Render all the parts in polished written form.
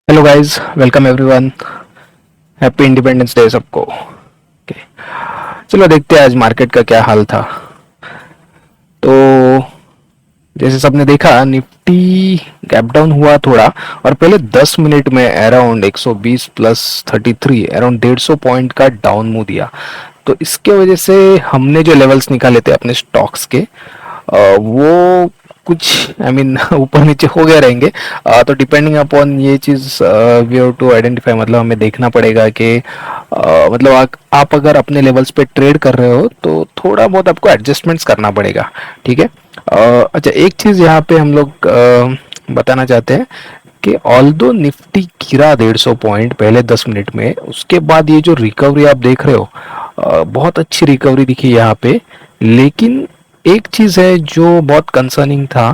Hello guys, welcome everyone. Happy independence day सबको। Okay, चलो देखते हैं आज मार्केट का क्या हाल था। तो जैसे सबने देखा, निफ्टी गैप डाउन हुआ थोड़ा, और पहले 10 मिनट में अराउंड 120 प्लस 33 अराउंड 150 पॉइंट का डाउन मूव दिया। तो इसके वजह से हमने जो लेवल्स निकाले थे अपने स्टॉक्स के, वो कुछ ऊपर नीचे हो गए रहेंगे। तो डिपेंडिंग अपॉन ये चीज़ वी हैव टू आइडेंटिफाई, मतलब हमें देखना पड़ेगा कि मतलब आप अगर अपने लेवल्स पे ट्रेड कर रहे हो तो थोड़ा बहुत आपको एडजस्टमेंट्स करना पड़ेगा। ठीक है। अच्छा, एक चीज़ यहाँ पे हम लोग बताना चाहते हैं कि ऑल्दो निफ्टी गिरा 150 पॉइंट पहले 10 मिनट में, उसके बाद ये जो रिकवरी आप देख रहे हो, बहुत अच्छी रिकवरी दिखी यहाँ पे। लेकिन एक चीज़ है जो बहुत कंसर्निंग था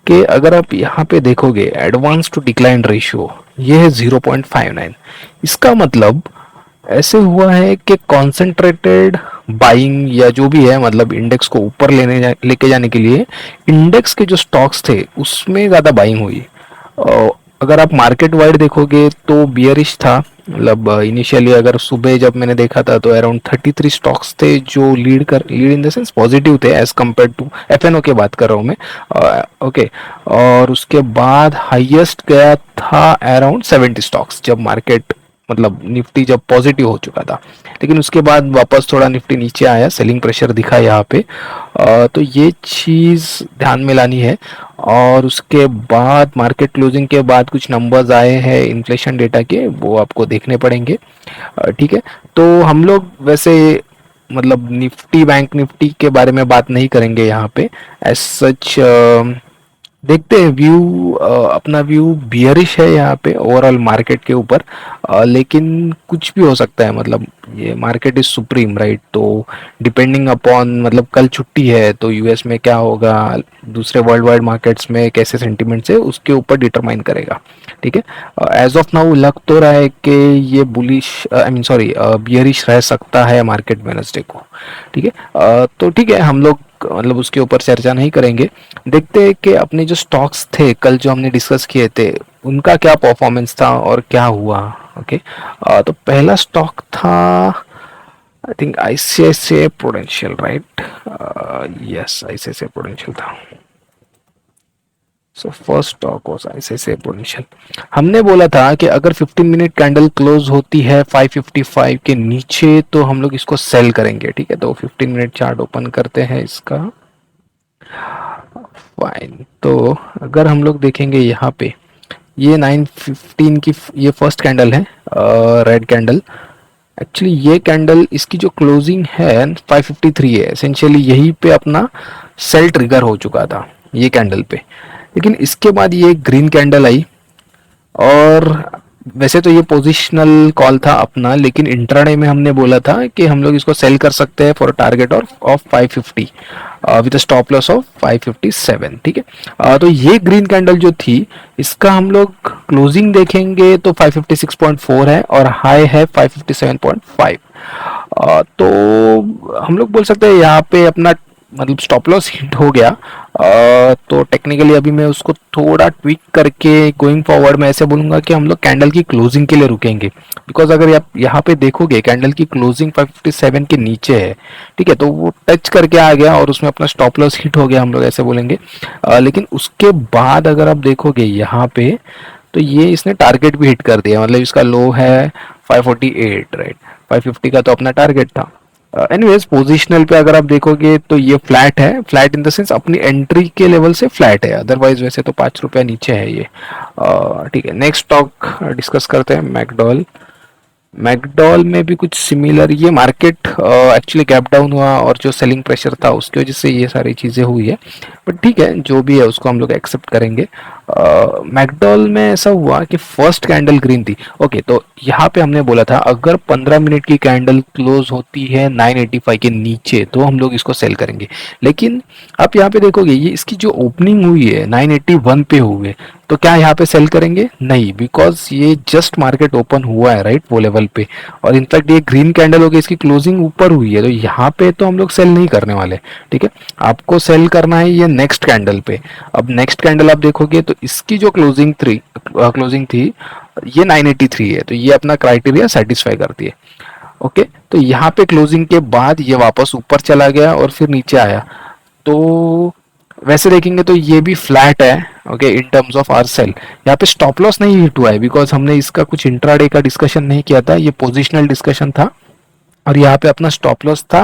कि अगर आप यहाँ पे देखोगे एडवांस टू डिक्लाइन रेशियो, ये है 0.59। इसका मतलब ऐसे हुआ है कि कॉन्सेंट्रेटेड बाइंग या जो भी है, मतलब इंडेक्स को ऊपर लेके जाने के लिए इंडेक्स के जो स्टॉक्स थे उसमें ज़्यादा बाइंग हुई। अगर आप मार्केट वाइड देखोगे तो बियरिश था। मतलब इनिशियली अगर सुबह जब मैंने देखा था तो अराउंड 33 स्टॉक्स थे जो lead in the sense positive थे एज कम्पेयर टू एफएनओ के बात कर रहा हूँ मैं। ओके। और उसके बाद हाईएस्ट गया था अराउंड 70 स्टॉक्स जब मार्केट, मतलब निफ्टी जब पॉजिटिव हो चुका था। लेकिन उसके बाद वापस थोड़ा निफ्टी नीचे आया, सेलिंग प्रेशर दिखा यहाँ पे। तो ये चीज़ ध्यान में लानी है। और उसके बाद मार्केट क्लोजिंग के बाद कुछ नंबर्स आए हैं इन्फ्लेशन डेटा के, वो आपको देखने पड़ेंगे। ठीक है। तो हम लोग वैसे, मतलब निफ्टी बैंक निफ्टी के बारे में बात नहीं करेंगे यहाँ पे एज सच। देखते हैं व्यू, अपना व्यू बियरिश है यहाँ पे ओवरऑल मार्केट के ऊपर। लेकिन कुछ भी हो सकता है, मतलब ये मार्केट इज सुप्रीम, राइट? तो डिपेंडिंग अपॉन, मतलब कल छुट्टी है तो यूएस में क्या होगा, दूसरे वर्ल्ड वाइड मार्केट्स में कैसे सेंटिमेंट्स है, उसके ऊपर डिटरमाइन करेगा। ठीक है। एज ऑफ नाउ लग तो रहा है कि ये bullish, I mean sorry, bearish रह सकता है मार्केट वेडनेसडे को। ठीक है। तो ठीक है, हम लोग मतलब उसके ऊपर चर्चा नहीं करेंगे। देखते हैं कि अपने जो स्टॉक्स थे कल जो हमने डिस्कस किए थे, उनका क्या परफॉर्मेंस था और क्या हुआ। ओके। तो पहला स्टॉक था I think ICICI Prudential, right? Yes, ICICI Prudential था। So first stock was ICICI Prudential. हमने बोला था कि अगर 15 मिनट कैंडल क्लोज होती है 555 के नीचे तो हम लोग इसको सेल करेंगे। ठीक है, तो 15 मिनट चार्ट ओपन करते हैं इसका। फाइन। तो अगर हम लोग देखेंगे यहाँ पे, ये 9:15 की ये फर्स्ट कैंडल है, रेड कैंडल। एक्चुअली ये कैंडल, इसकी जो क्लोजिंग है 553 है, एसेंशियली यहीं पे अपना सेल ट्रिगर हो चुका था ये कैंडल पे। लेकिन इसके बाद ये ग्रीन कैंडल आई, और वैसे तो ये पोजिशनल कॉल था अपना, लेकिन इंट्राडे में हमने बोला था कि हम लोग इसको सेल कर सकते हैं for target of 550 with stop loss of 557। ठीक है। तो ये ग्रीन कैंडल जो थी, इसका हम लोग क्लोजिंग देखेंगे तो 556.4 है और हाई है 557.5। तो हम लोग बोल सकते हैं यहाँ पे अपना, मतलब स्टॉप लॉस हिट हो गया। तो टेक्निकली अभी मैं उसको थोड़ा ट्विक करके गोइंग फॉरवर्ड मैं ऐसे बोलूंगा कि हम लोग कैंडल की क्लोजिंग के लिए रुकेंगे। बिकॉज अगर आप यहाँ पे देखोगे कैंडल की क्लोजिंग 557 के नीचे है। ठीक है, तो वो टच करके आ गया और उसमें अपना स्टॉप लॉस हिट हो गया, हम लोग ऐसे बोलेंगे। लेकिन उसके बाद अगर आप देखोगे यहाँ पे, तो ये इसने टारगेट भी हिट कर दिया। मतलब इसका लो है 548, राइट? 550 का तो अपना टारगेट था। एनीवेज पोजिशनल पे अगर आप देखोगे तो ये फ्लैट है, फ्लैट इन द सेंस अपनी एंट्री के लेवल से फ्लैट है, अदरवाइज वैसे तो 5 रुपया नीचे है ये। ठीक है, नेक्स्ट स्टॉक डिस्कस करते हैं, मैकडॉल। मैकडॉल में भी कुछ सिमिलर, ये मार्केट एक्चुअली गैप डाउन हुआ और जो सेलिंग प्रेशर था उसकी वजह से ये सारी चीज़ें हुई है। बट ठीक है, जो भी है उसको हम लोग एक्सेप्ट करेंगे। मैकडॉल में ऐसा हुआ कि फर्स्ट कैंडल ग्रीन थी। ओके, तो यहाँ पे हमने बोला था अगर 15 मिनट की कैंडल क्लोज होती है 985 के नीचे तो हम लोग इसको सेल करेंगे। लेकिन आप यहाँ पे देखोगे, ये इसकी जो ओपनिंग हुई है 981 पे हुई है, तो क्या यहाँ पे सेल करेंगे? नहीं, बिकॉज ये जस्ट मार्केट ओपन हुआ है राइट, वो लेवल पे, और इनफैक्ट ये ग्रीन कैंडल हो गई, इसकी क्लोजिंग ऊपर हुई है, तो यहाँ पे तो हम लोग सेल नहीं करने वाले। ठीक है, आपको सेल करना है ये नेक्स्ट कैंडल पे। अब नेक्स्ट कैंडल आप देखोगे तो इसकी जो क्लोजिंग थी ये 983 है, तो ये अपना क्राइटेरिया सेटिस्फाई करती है। ओके, तो यहाँ पे क्लोजिंग के बाद ये वापस ऊपर चला गया और फिर नीचे आया, तो वैसे देखेंगे तो ये भी फ्लैट है। Okay, in terms of our cell यहाँ पे स्टॉप लॉस नहीं हिट हुआ है, बिकॉज हमने इसका कुछ इंट्राडे का डिस्कशन नहीं किया था, ये पोजिशनल डिस्कशन था। और यहाँ पे अपना स्टॉप लॉस था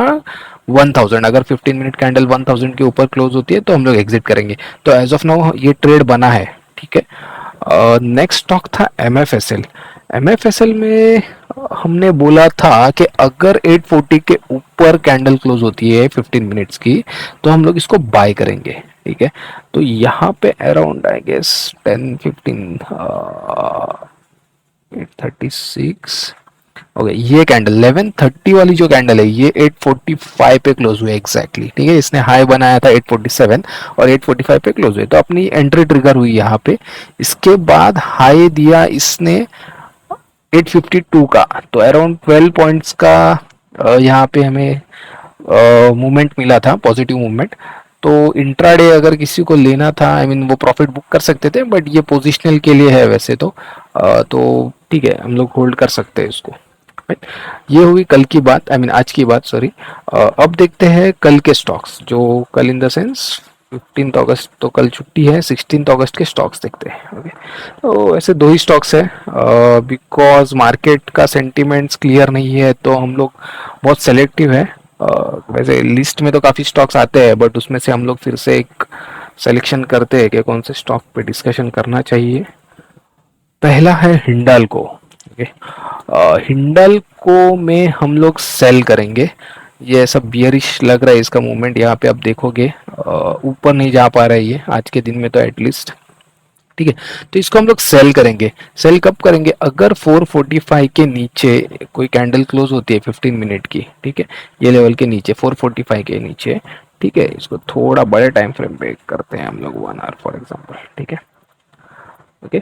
1000, अगर 15 मिनट कैंडल 1000 के ऊपर क्लोज होती है तो हम लोग एग्जिट करेंगे। तो एज ऑफ नाउ ये ट्रेड बना है। ठीक है, नेक्स्ट स्टॉक था MFSL। MFSL में हमने बोला था कि अगर 840 के ऊपर कैंडल क्लोज होती है 15 मिनट्स की तो हम लोग इसको बाय करेंगे। ठीक है, तो यहाँ पे अराउंड आई गेस 10-15 836। ओके, ये कैंडल 1130 वाली जो कैंडल है ये 845 पे क्लोज हुई एग्जैक्टली। ठीक है, इसने हाई बनाया था 847 और 845 पे क्लोज हुई, तो अपनी एंट्री ट्रिगर हुई यहाँ पे। इसके बाद हाई दिया इसने 852 का, तो अराउंड 12 पॉइंट्स का यहाँ पे हमें मूवमेंट मिला था, पॉजिटिव मूवमेंट। तो इंट्राडे अगर किसी को लेना था, आई मीन वो प्रॉफिट बुक कर सकते थे, बट ये पोजिशनल के लिए है वैसे तो ठीक है, हम लोग होल्ड कर सकते हैं इसको। Right? ये हुई कल की बात, आई मीन आज की बात, सॉरी। अब देखते हैं कल के स्टॉक्स, जो कल इन द सेंस 15 अगस्त, तो कल छुट्टी है, 16 अगस्त के स्टॉक्स देखते हैं। ओके, तो ऐसे दो ही स्टॉक्स है, बिकॉज मार्केट का सेंटिमेंट्स क्लियर नहीं है तो हम लोग बहुत सेलेक्टिव है। वैसे लिस्ट में तो काफ़ी स्टॉक्स आते हैं, बट उसमें से हम लोग फिर से एक सिलेक्शन करते हैं कि कौन से स्टॉक पे डिस्कशन करना चाहिए। पहला है हिंडाल्को। ओके, हिंडाल्को में हम लोग सेल करेंगे। ये सब बियरिश लग रहा है इसका मूवमेंट, यहाँ पे आप देखोगे ऊपर नहीं जा पा रहा है ये आज के दिन में तो एटलीस्ट। ठीक है, तो इसको हम लोग सेल करेंगे। सेल कब करेंगे? अगर 445 के नीचे कोई कैंडल क्लोज होती है 15 मिनट की, ठीक है, ये लेवल के नीचे 445 के नीचे। ठीक है, इसको थोड़ा बड़े टाइम फ्रेम पे करते हैं हम लोग, 1 आवर फॉर एग्जांपल। ठीक है, ओके,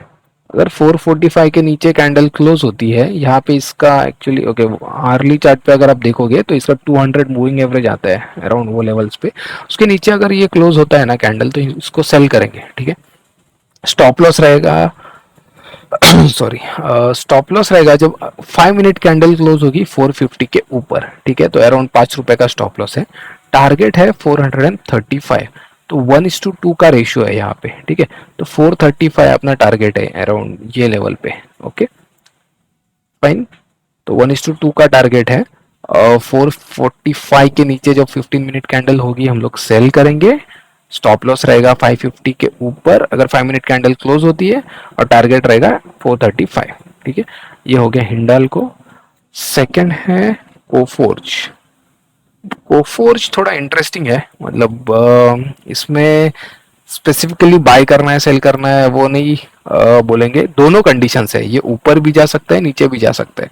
अगर 445 के नीचे कैंडल क्लोज होती है यहाँ पे, इसका एक्चुअली ओके आर्ली चार्ट पे अगर आप देखोगे तो इसका 200 मूविंग एवरेज आता है अराउंड वो लेवल्स पे। उसके नीचे अगर ये क्लोज होता है ना कैंडल, तो इसको सेल करेंगे। ठीक है, स्टॉप लॉस रहेगा सॉरी, स्टॉप लॉस रहेगा जब 5 मिनट कैंडल क्लोज होगी 450 के ऊपर। ठीक है, तो अराउंड 5 रुपए का स्टॉप लॉस है। टारगेट है 435, तो 1:2 का रेशियो है यहाँ पे। ठीक है, तो 435 अपना टारगेट है अराउंड ये लेवल पे। ओके फाइन, तो 1:2 का टारगेट है। 445 के नीचे जब 15 मिनट कैंडल होगी हम लोग सेल करेंगे। स्टॉप लॉस रहेगा 550 के ऊपर अगर 5 मिनट कैंडल क्लोज होती है, और टारगेट रहेगा 435। ठीक है, ये हो गया हिंडाल्को। सेकंड है कोफोर्ज। कोफोर्ज थोड़ा इंटरेस्टिंग है, मतलब इसमें स्पेसिफिकली बाय करना है सेल करना है वो नहीं बोलेंगे, दोनों कंडीशंस है, ये ऊपर भी जा सकता है नीचे भी जा सकता है।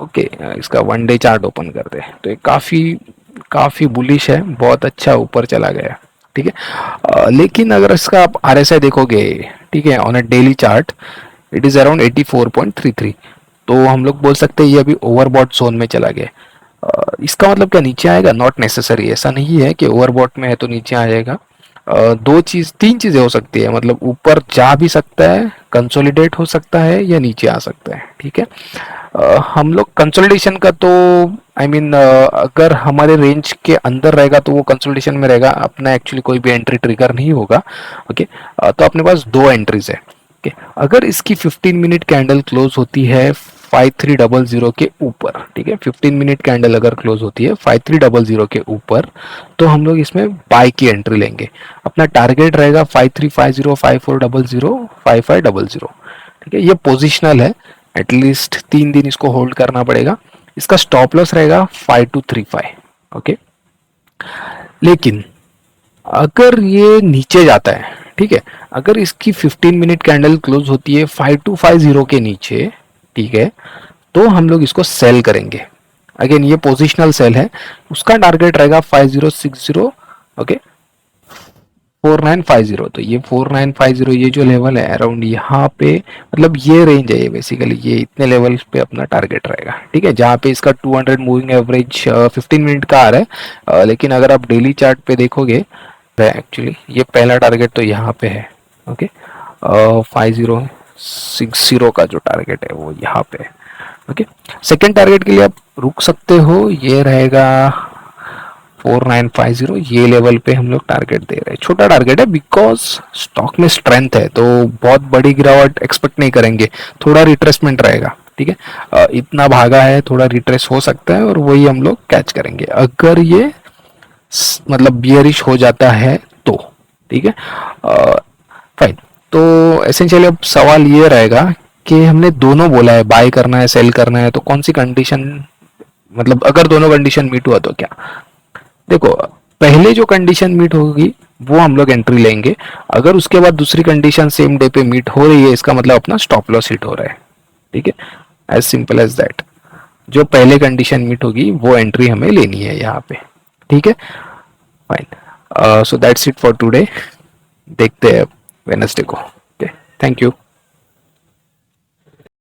ओके, इसका 1 डे चार्ट ओपन करते हैं तो ये काफ़ी काफ़ी बुलिश है, बहुत अच्छा ऊपर चला गया। ठीक है, लेकिन अगर इसका आप RSI देखोगे, ठीक है, on a daily chart it is around 84.33, तो हम लोग बोल सकते हैं ये अभी ओवरबॉट जोन में चला गया। इसका मतलब क्या नीचे आएगा? नॉट नेसेसरी, ऐसा नहीं है कि ओवरबॉट में है तो नीचे आ जाएगा। तीन चीजें हो सकती है, मतलब ऊपर जा भी सकता है, कंसोलिडेट हो सकता है, या नीचे आ सकता है। ठीक है, हम लोग कंसोलिडेशन का तो आई मीन अगर हमारे रेंज के अंदर रहेगा तो वो कंसोलिडेशन में रहेगा, अपना एक्चुअली कोई भी एंट्री ट्रिगर नहीं होगा। ओके, तो अपने पास दो एंट्रीज है। ओके, अगर इसकी 15 मिनट कैंडल क्लोज होती है 5300 के ऊपर, ठीक है, 15 मिनट कैंडल अगर क्लोज होती है 5300 के ऊपर, तो हम लोग इसमें बाय की एंट्री लेंगे। अपना टारगेट रहेगा 5350, 5400, 5500। ठीक है, ये पोजिशनल है, एटलीस्ट 3 दिन इसको होल्ड करना पड़ेगा। इसका स्टॉप लॉस रहेगा 5235। ओके, लेकिन अगर ये नीचे जाता है, ठीक है, अगर इसकी 15 मिनट कैंडल क्लोज होती है 5250 के नीचे, ठीक है, तो हम लोग इसको सेल करेंगे। अगेन ये पोजिशनल सेल है, उसका टारगेट रहेगा 5060। ओके, 4950, तो ये 4950 ये जो लेवल है अराउंड यहाँ पे, मतलब ये रेंज है, ये बेसिकली ये इतने लेवल्स पे अपना टारगेट रहेगा, ठीक है। जहाँ पे इसका 200 मूविंग एवरेज 15 मिनट का आ रहा है, लेकिन अगर आप डेली चार्ट पे देखोगे, एक्चुअली ये पहला टारगेट तो यहाँ पे है, ओके। 5060 का जो टारगेट है वो यहाँ पे है, ओके। सेकेंड टारगेट के लिए आप रुक सकते हो, ये रहेगा 4950, ये लेवल पे हम लोग टारगेट दे रहे हैं। छोटा टारगेट है बिकॉज स्टॉक में स्ट्रेंथ है, तो बहुत बड़ी गिरावट एक्सपेक्ट नहीं करेंगे, थोड़ा रिट्रेसमेंट रहेगा, ठीक है। इतना भागा है, थोड़ा रिट्रेस हो सकता है और वही हम लोग कैच करेंगे अगर ये मतलब बियरिश हो जाता है तो, ठीक है। फाइन। तो एसेंशियली अब सवाल ये रहेगा कि हमने दोनों बोला है, बाय करना है सेल करना है, तो कौन सी कंडीशन, मतलब अगर दोनों कंडीशन मीट हुआ तो क्या। देखो, पहले जो कंडीशन मीट होगी वो हम लोग एंट्री लेंगे, अगर उसके बाद दूसरी कंडीशन सेम डे पे मीट हो रही है, इसका मतलब अपना स्टॉप लॉस हिट हो रहा है, ठीक है। As simple as that. जो पहले कंडीशन मीट होगी वो एंट्री हमें लेनी है यहाँ पे, ठीक है। Fine, so that's it for today, देखते हैं वेनसडे को, ओके। Thank you.